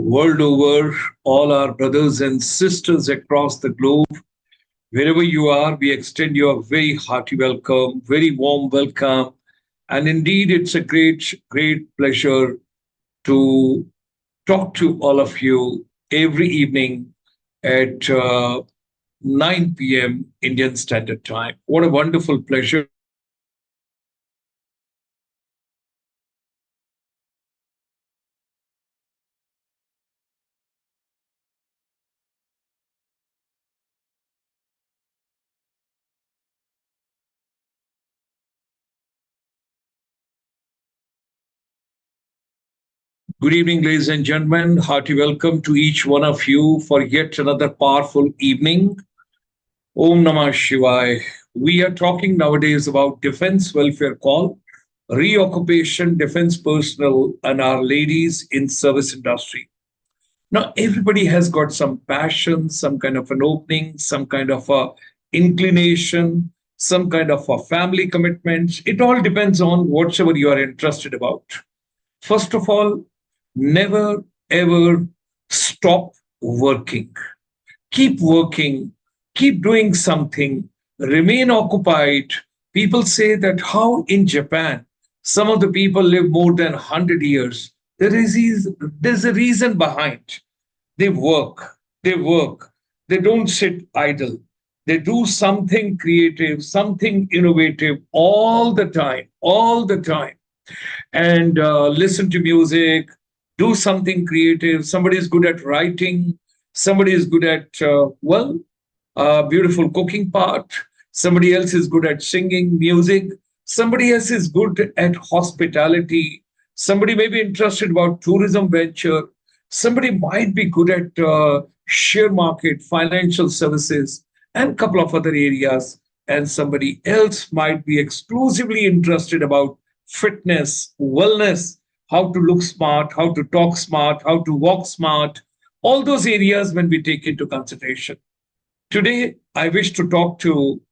world over, all our brothers and sisters across the globe. Wherever you are, we extend you a very hearty welcome, very warm welcome. And indeed, it's a great pleasure to talk to all of you every evening at 9 p.m. Indian Standard Time. What a wonderful pleasure to have you all and share our thoughts, share our Good evening, ladies and gentlemen. Hearty welcome to each one of you for yet another powerful evening. Om Namah Shivaya. We are talking nowadays about defense welfare call, reoccupation, defense personnel, and our ladies in service industry. Now, everybody has got some passion, some kind of an opening, some kind of a inclination, some kind of a family commitment. It all depends on whatever you are interested about. First of all, never ever stop working. Keep working, keep doing something, remain occupied. People say that how in Japan some of the people live more than 100 years. There's a reason behind. They work, they work, they don't sit idle. They do something creative, something innovative all the time and listen to music, do something creative. Somebody is good at writing, somebody is good at, beautiful cooking part, somebody else is good at singing, music, somebody else is good at hospitality, somebody may be interested about tourism venture, somebody might be good at share market, financial services, and a couple of other areas, and somebody else might be exclusively interested about fitness, wellness, how to look smart, how to talk smart, how to walk smart, all those areas when we take into consideration. Today, I wish to talk to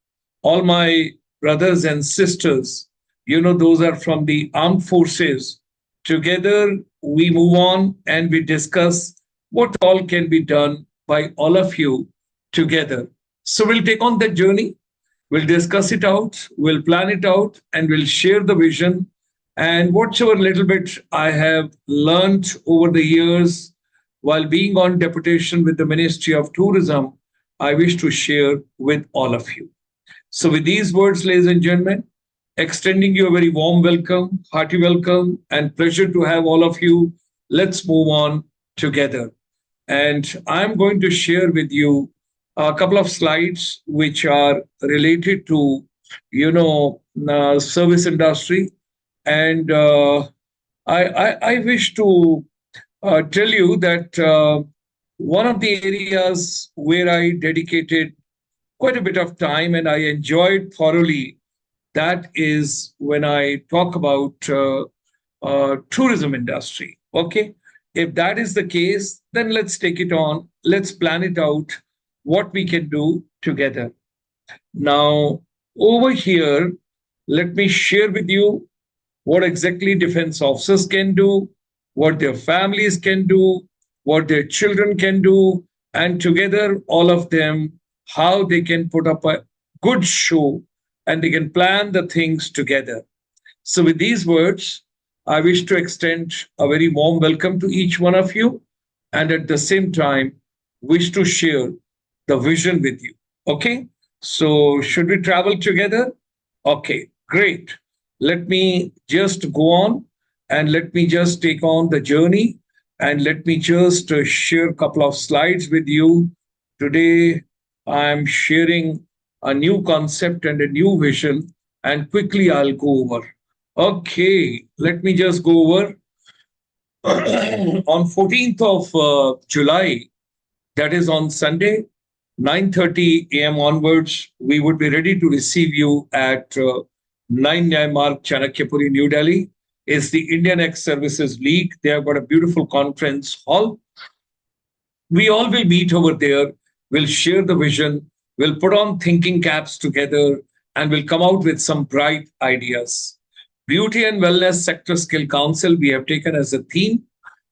all my brothers and sisters. You know, those are from the armed forces. Together, we move on and we discuss what all can be done by all of you together. So we'll take on that journey. We'll discuss it out, we'll plan it out, and we'll share the vision. And whatever little bit I have learned over the years while being on deputation with the Ministry of Tourism, I wish to share with all of you. So, with these words, ladies and gentlemen, extending you a very warm welcome, hearty welcome, and pleasure to have all of you. Let's move on together. And I'm going to share with you a couple of slides which are related to, service industry. And I wish to tell you that one of the areas where I dedicated quite a bit of time and I enjoyed thoroughly, that is when I talk about tourism industry. Okay, if that is the case, then let's take it on. Let's plan it out, what we can do together. Now, over here, let me share with you what exactly defense officers can do, what their families can do, what their children can do, and together, all of them, how they can put up a good show and they can plan the things together. So, with these words, I wish to extend a very warm welcome to each one of you, and at the same time, wish to share the vision with you. Okay? So, should we travel together? Okay, great. Let me just go on and let me just take on the journey and let me just share a couple of slides with you. Today, I'm sharing a new concept and a new vision, and quickly I'll go over. Okay, let me just go over. On 14th of July, that is on Sunday, 9:30 a.m. onwards, we would be ready to receive you at 9 Nyay Marg, Chanakyapuri, New Delhi. It's the Indian Ex-Services League. They have got a beautiful conference hall. We all will meet over there. We'll share the vision. We'll put on thinking caps together and we'll come out with some bright ideas. Beauty and Wellness Sector Skill Council, we have taken as a theme.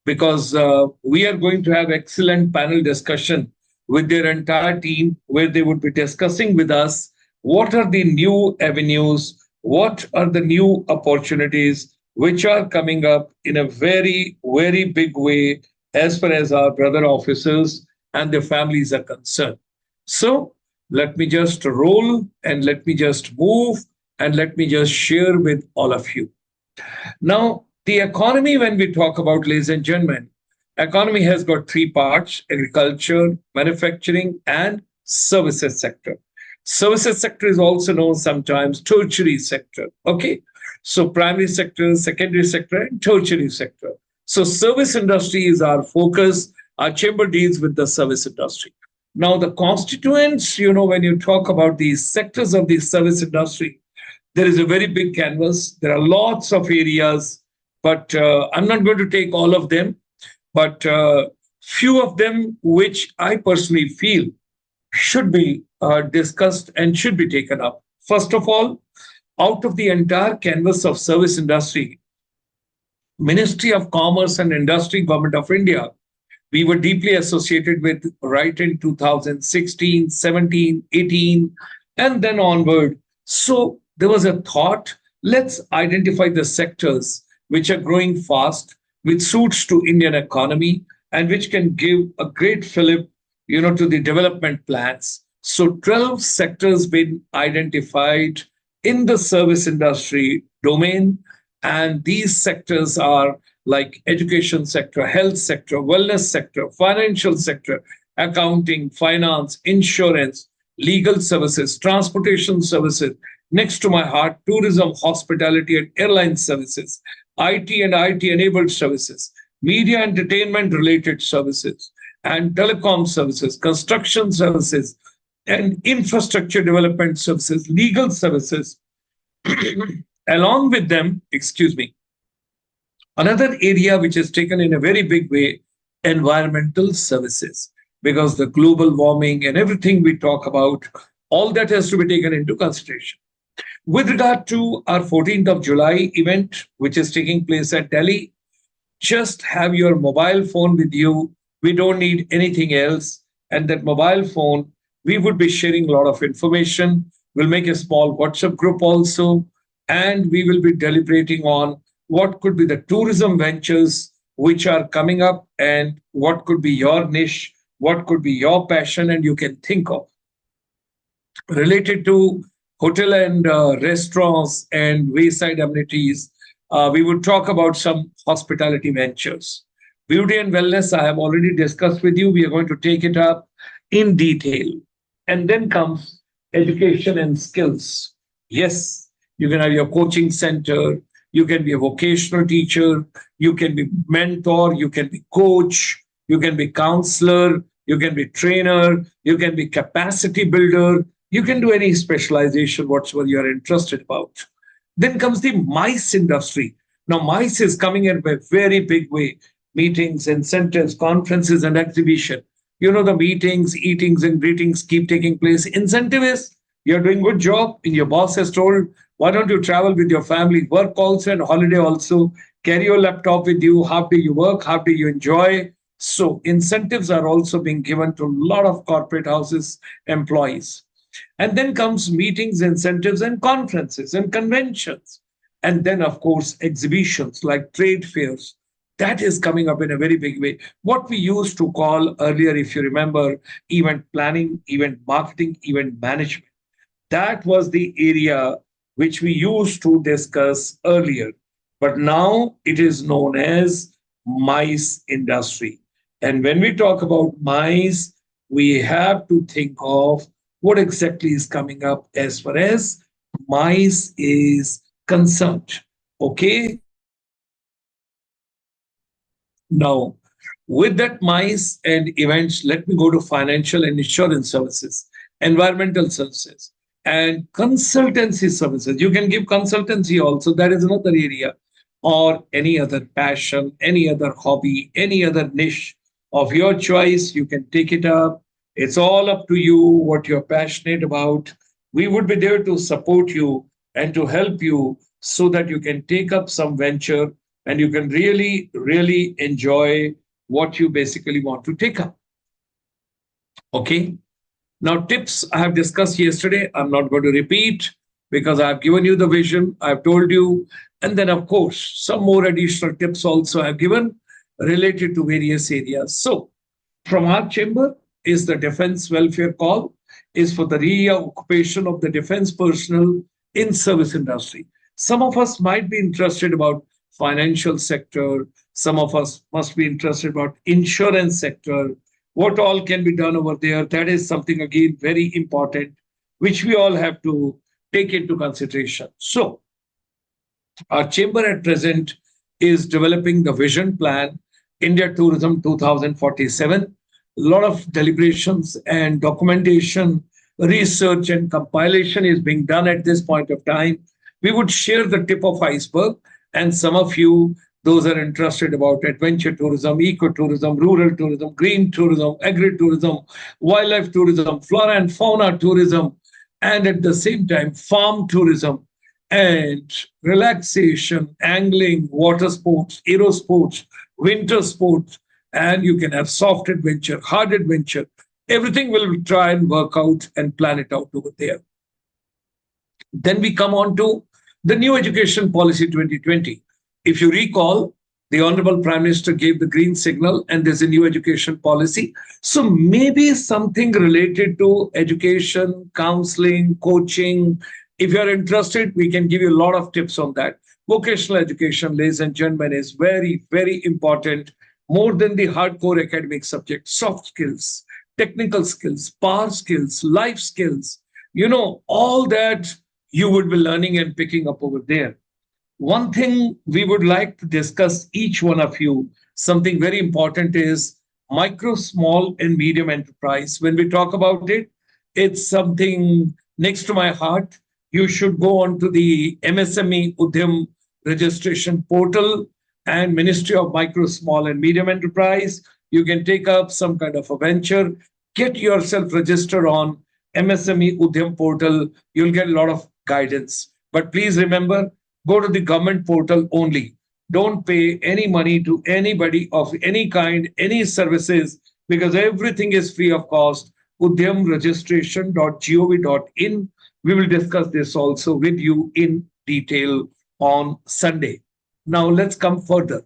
because we are going to have excellent panel discussion with their entire team where they would be discussing with us what are the new avenues, what are the new opportunities which are coming up in a very, very big way as far as our brother officers and their families are concerned. So let me just roll and let me just move and let me just share with all of you. Now, the economy, when we talk about, ladies and gentlemen, economy has got three parts: agriculture, manufacturing, and services sector. Services sector is also known sometimes tertiary sector. Okay. So primary sector, secondary sector, and tertiary sector. So service industry is our focus. Our chamber deals with the service industry. Now, the constituents, when you talk about these sectors of the service industry, there is a very big canvas. There are lots of areas, but I'm not going to take all of them, but few of them which I personally feel should be discussed and should be taken up. First of all, out of the entire canvas of service industry, Ministry of Commerce and Industry, Government of India, we were deeply associated with right in 2016, 17, 18, and then onward. So there was a thought, let's identify the sectors which are growing fast, which suits to Indian economy, and which can give a great fillip, to the development plans. So 12 sectors been identified in the service industry domain, and these sectors are like education sector, health sector, wellness sector, financial sector, accounting, finance, insurance, legal services, transportation services. Next to my heart, tourism, hospitality, and airline services, IT and IT enabled services, media entertainment related services, and telecom services, construction services, and infrastructure development services, legal services. Along with them, excuse me, another area which is taken in a very big way, environmental services, because the global warming and everything we talk about, all that has to be taken into consideration. With regard to our 14th of July event, which is taking place at Delhi, just have your mobile phone with you. We don't need anything else. And that mobile phone, we would be sharing a lot of information. We'll make a small WhatsApp group also, and we will be deliberating on what could be the tourism ventures which are coming up and what could be your niche, what could be your passion, and you can think of related to hotel and restaurants and wayside amenities. We would talk about some hospitality ventures. Beauty and wellness, I have already discussed with you. We are going to take it up in detail. And then comes education and skills. Yes, you can have your coaching center, you can be a vocational teacher, you can be mentor, you can be coach, you can be counselor, you can be trainer, you can be capacity builder, you can do any specialization whatsoever you're interested about. Then comes the MICE industry. Now, MICE is coming in a very big way. Meetings, incentives, conferences, and exhibition. The meetings, eatings, and greetings keep taking place. Incentive is you're doing good job, and your boss has told, why don't you travel with your family, work also, and holiday also. Carry your laptop with you. Half day you work, half day you enjoy. So incentives are also being given to a lot of corporate houses, employees. And then comes meetings, incentives, and conferences and conventions. And then, of course, exhibitions like trade fairs. That is coming up in a very big way. What we used to call earlier, if you remember, event planning, event marketing, event management. That was the area which we used to discuss earlier. But now it is known as MICE industry. And when we talk about MICE, we have to think of what exactly is coming up as far as MICE is concerned. Okay. Now, with that MICE and events, let me go to financial and insurance services, environmental services, and consultancy services. You can give consultancy also. That is another area, or any other passion, any other hobby, any other niche of your choice. You can take it up. It's all up to you what you're passionate about. We would be there to support you and to help you so that you can take up some venture and you can really, really enjoy what you basically want to take up. Okay. Now, tips I have discussed yesterday, I'm not going to repeat because I've given you the vision, I've told you. And then, of course, some more additional tips also I've given related to various areas. So, from our chamber is the defense welfare call, is for the reoccupation of the defense personnel in service industry. Some of us might be interested about financial sector. Some of us must be interested about insurance sector. What all can be done over there? That is something again very important, which we all have to take into consideration. So our chamber at present is developing the vision plan, India Tourism 2047. A lot of deliberations and documentation, research and compilation is being done at this point of time. We would share the tip of iceberg, and some of you, those are interested about adventure tourism, ecotourism, rural tourism, green tourism, agri-tourism, wildlife tourism, flora and fauna tourism, and at the same time, farm tourism and relaxation, angling, water sports, aero sports, winter sports, and you can have soft adventure, hard adventure. Everything will try and work out and plan it out over there. Then we come on to the new education policy 2020. If you recall, the Honorable Prime Minister gave the green signal and there's a new education policy. So maybe something related to education, counseling, coaching. If you're interested, we can give you a lot of tips on that. Vocational education, ladies and gentlemen, is very, very important, more than the hardcore academic subject. Soft skills, technical skills, power skills, life skills, all that you would be learning and picking up over there. One thing we would like to discuss, each one of you, something very important is micro, small, and medium enterprise. When we talk about it, it's something next to my heart. You should go on to the MSME Udyam registration portal and Ministry of Micro, Small, and Medium Enterprise. You can take up some kind of a venture, get yourself registered on MSME Udyam portal. You'll get a lot of guidance. But please remember, go to the government portal only. Don't pay any money to anybody of any kind, any services, because everything is free of cost. udyamregistration.gov.in. We will discuss this also with you in detail on Sunday. Now let's come further.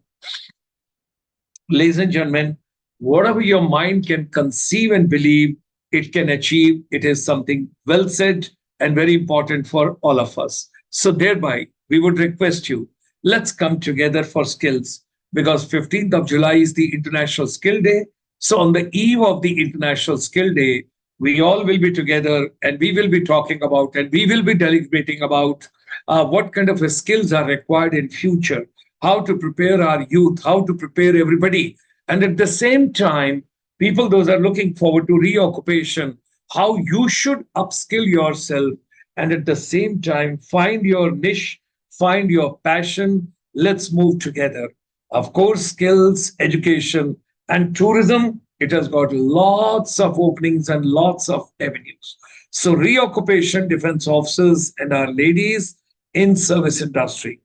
Ladies and gentlemen, whatever your mind can conceive and believe, it can achieve. It is something well said and very important for all of us. So thereby, we would request you, let's come together for skills, because 15th of July is the International Skill Day. So on the eve of the International Skill Day, we all will be together and we will be talking about and we will be deliberating about what kind of skills are required in future, how to prepare our youth, how to prepare everybody. And at the same time, people, those are looking forward to reoccupation, how you should upskill yourself and at the same time find your niche, find your passion. Let's move together. Of course, skills, education, and tourism, it has got lots of openings and lots of avenues. So reoccupation, defense officers and our ladies in service industry.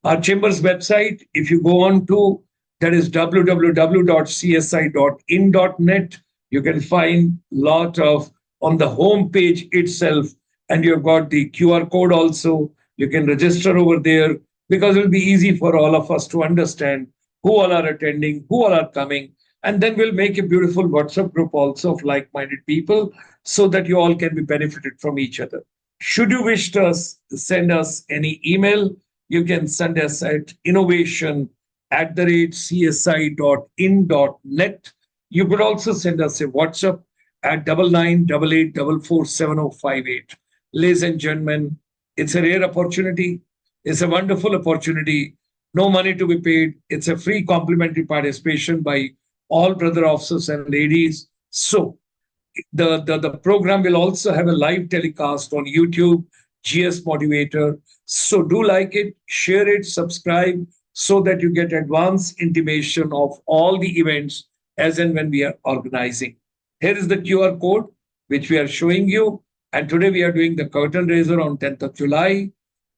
Our chamber's website, if you go on to, that is www.csi.in.net. You can find a lot of on the home page itself, and you've got the QR code also. You can register over there because it will be easy for all of us to understand who all are attending, who all are coming. And then we'll make a beautiful WhatsApp group also of like-minded people so that you all can be benefited from each other. Should you wish to send us any email, you can send us at innovation@csi.in.net. You could also send us a WhatsApp at 9988447058. Ladies and gentlemen, it's a rare opportunity. It's a wonderful opportunity. No money to be paid. It's a free complimentary participation by all brother officers and ladies. So the program will also have a live telecast on YouTube, GS Motivator. So do like it, share it, subscribe so that you get advance intimation of all the events as and when we are organizing. Here is the QR code which we are showing you. And today we are doing the curtain raiser on 10th of July.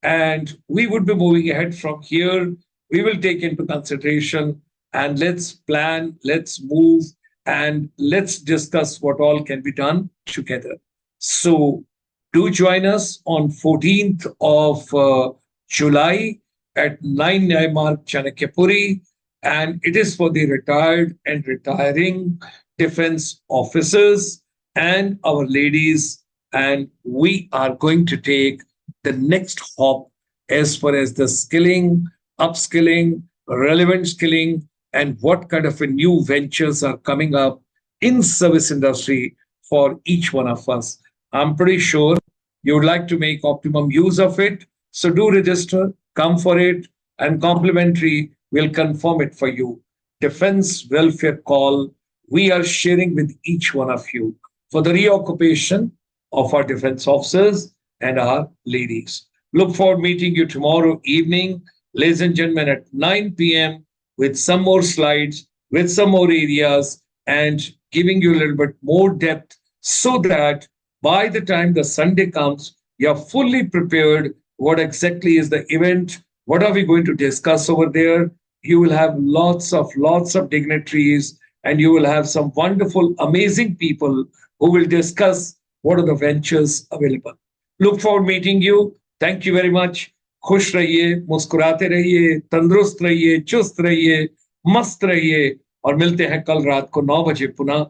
And we would be moving ahead from here we will take into consideration, and let's plan, let's move, and let's discuss what all can be done together. So do join us on 14th of July at 9 Mark Chanakyapuri, and it is for the retired and retiring defense officers and our ladies. And we are going to take the next hop as far as the skilling, upskilling, relevant skilling, and what kind of a new ventures are coming up in service industry for each one of us. I'm pretty sure you would like to make optimum use of it. So do register, come for it, and complimentary, we'll confirm it for you. Defense welfare call, we are sharing with each one of you for the reoccupation of our defense officers and our ladies. Look forward to meeting you tomorrow evening, ladies and gentlemen, at 9 p.m. with some more slides, with some more areas, and giving you a little bit more depth so that by the time the Sunday comes, you're fully prepared what exactly is the event, what are we going to discuss over there. You will have lots of dignitaries, and you will have some wonderful, amazing people who will discuss what are the ventures available. Look forward meeting you. Thank you very much. खुश रहिए, मुस्कुराते रहिए, तंदुरुस्त रहिए, चुस्त रहिए, मस्त रहिए, और मिलते हैं कल रात को 9 बजे पुनः